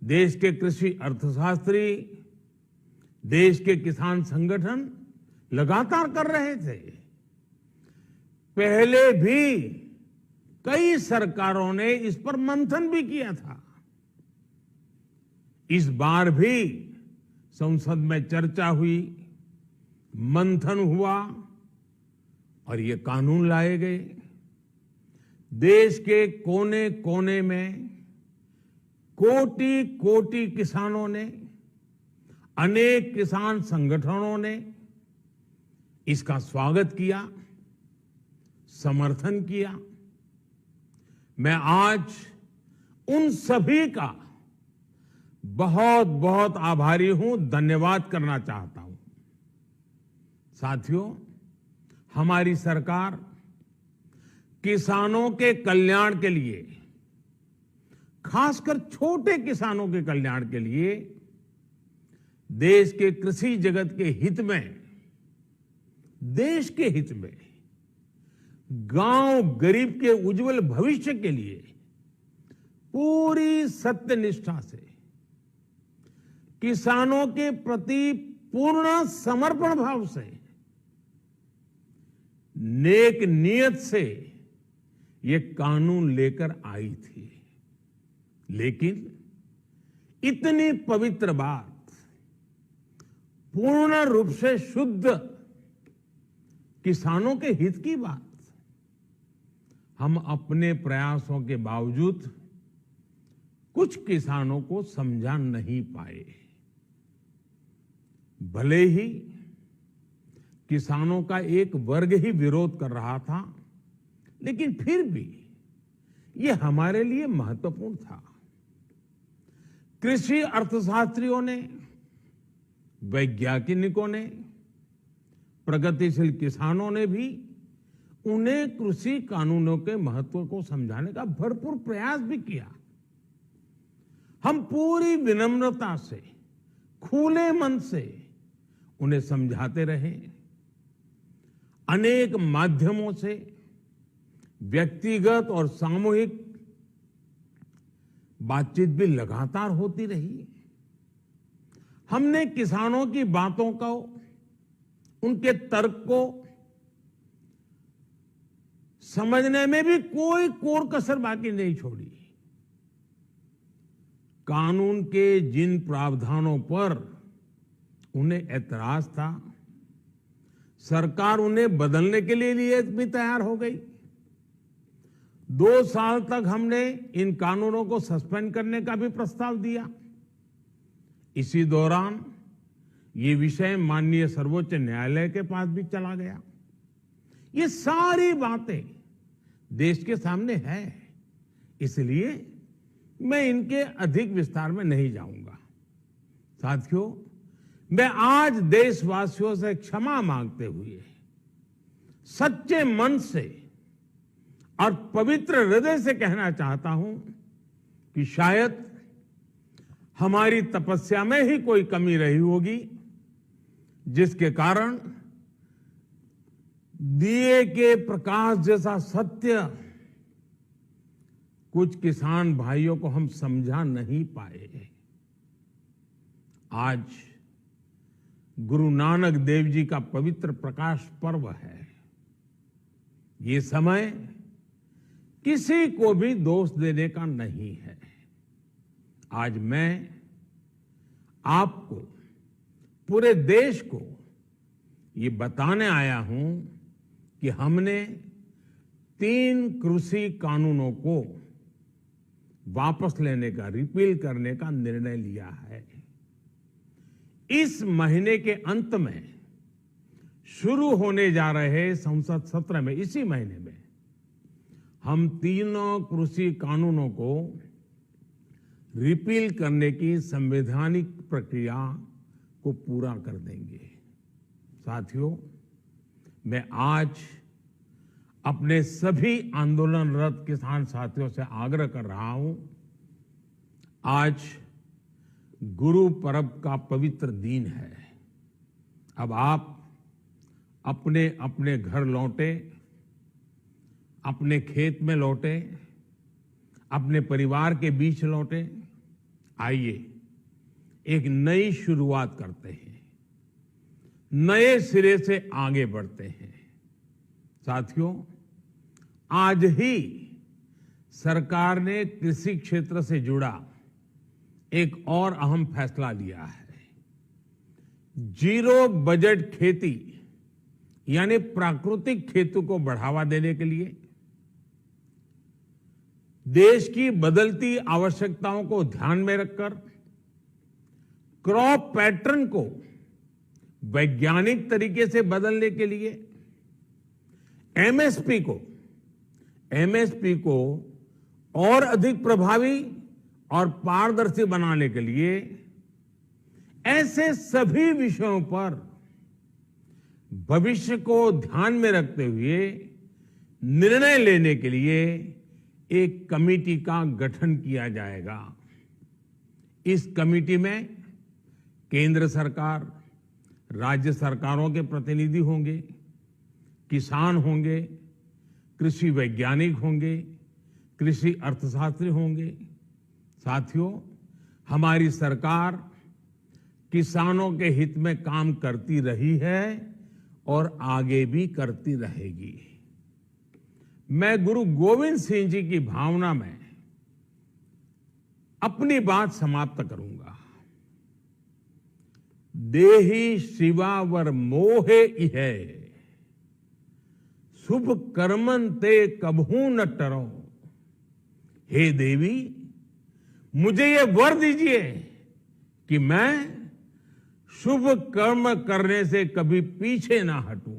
देश के कृषि अर्थशास्त्री, देश के किसान संगठन लगातार कर रहे थे। पहले भी कई सरकारों ने इस पर मंथन भी किया था। इस बार भी संसद में चर्चा हुई, मंथन हुआ और ये कानून लाए गए। देश के कोने कोने में कोटि कोटि किसानों ने, अनेक किसान संगठनों ने इसका स्वागत किया, समर्थन किया। मैं आज उन सभी का बहुत बहुत आभारी हूं, धन्यवाद करना चाहता हूं। साथियों, हमारी सरकार किसानों के कल्याण के लिए, खासकर छोटे किसानों के कल्याण के लिए, देश के कृषि जगत के हित में, देश के हित में, गांव गरीब के उज्जवल भविष्य के लिए पूरी सत्यनिष्ठा से, किसानों के प्रति पूर्ण समर्पण भाव से, नेक नियत से ये कानून लेकर आई थी। लेकिन इतनी पवित्र बात, पूर्ण रूप से शुद्ध किसानों के हित की बात, हम अपने प्रयासों के बावजूद कुछ किसानों को समझा नहीं पाए। भले ही किसानों का एक वर्ग ही विरोध कर रहा था, लेकिन फिर भी यह हमारे लिए महत्वपूर्ण था। कृषि अर्थशास्त्रियों ने, वैज्ञानिकों ने, प्रगतिशील किसानों ने भी उन्हें कृषि कानूनों के महत्व को समझाने का भरपूर प्रयास भी किया। हम पूरी विनम्रता से, खुले मन से उन्हें समझाते रहे। अनेक माध्यमों से व्यक्तिगत और सामूहिक बातचीत भी लगातार होती रही। हमने किसानों की बातों को, उनके तर्क को समझने में भी कोई कोर कसर बाकी नहीं छोड़ी। कानून के जिन प्रावधानों पर उन्हें ऐतराज था, सरकार उन्हें बदलने के लिए भी तैयार हो गई। 2 साल तक हमने इन कानूनों को सस्पेंड करने का भी प्रस्ताव दिया। इसी दौरान ये विषय माननीय सर्वोच्च न्यायालय के पास भी चला गया। ये सारी बातें देश के सामने है, इसलिए मैं इनके अधिक विस्तार में नहीं जाऊंगा। साथियों, मैं आज देशवासियों से क्षमा मांगते हुए सच्चे मन से और पवित्र हृदय से कहना चाहता हूं कि शायद हमारी तपस्या में ही कोई कमी रही होगी, जिसके कारण दिए के प्रकाश जैसा सत्य कुछ किसान भाइयों को हम समझा नहीं पाए। आज गुरु नानक देव जी का पवित्र प्रकाश पर्व है। ये समय किसी को भी दोष देने का नहीं है। आज मैं आपको, पूरे देश को ये बताने आया हूं कि हमने 3 कृषि कानूनों को वापस लेने का, रिपील करने का निर्णय लिया है। इस महीने के अंत में शुरू होने जा रहे संसद सत्र में, इसी महीने में, हम 3 कृषि कानूनों को रिपील करने की संवैधानिक प्रक्रिया को पूरा कर देंगे। साथियों, मैं आज अपने सभी आंदोलनरत किसान साथियों से आग्रह कर रहा हूं, आज गुरु पर्व का पवित्र दिन है। अब आप अपने अपने घर लौटे, अपने खेत में लौटे, अपने परिवार के बीच लौटे। आइए एक नई शुरुआत करते हैं, नए सिरे से आगे बढ़ते हैं। साथियों, आज ही सरकार ने कृषि क्षेत्र से जुड़ा एक और अहम फैसला लिया है। जीरो बजट खेती यानी प्राकृतिक खेती को बढ़ावा देने के लिए देश की बदलती आवश्यकताओं को ध्यान में रखकर क्रॉप पैटर्न को वैज्ञानिक तरीके से बदलने के लिए एमएसपी को और अधिक प्रभावी और पारदर्शी बनाने के लिए ऐसे सभी विषयों पर भविष्य को ध्यान में रखते हुए निर्णय लेने के लिए एक कमेटी का गठन किया जाएगा। इस कमेटी में केंद्र सरकार, राज्य सरकारों के प्रतिनिधि होंगे, किसान होंगे, कृषि वैज्ञानिक होंगे, कृषि अर्थशास्त्री होंगे। साथियों, हमारी सरकार किसानों के हित में काम करती रही है और आगे भी करती रहेगी। मैं गुरु गोविंद सिंह जी की भावना में अपनी बात समाप्त करूंगा। देहि शिवावर मोहे इहे, शुभ कर्मन ते कबहू न टरो। हे देवी, मुझे ये वर दीजिए कि मैं शुभ कर्म करने से कभी पीछे ना हटूं।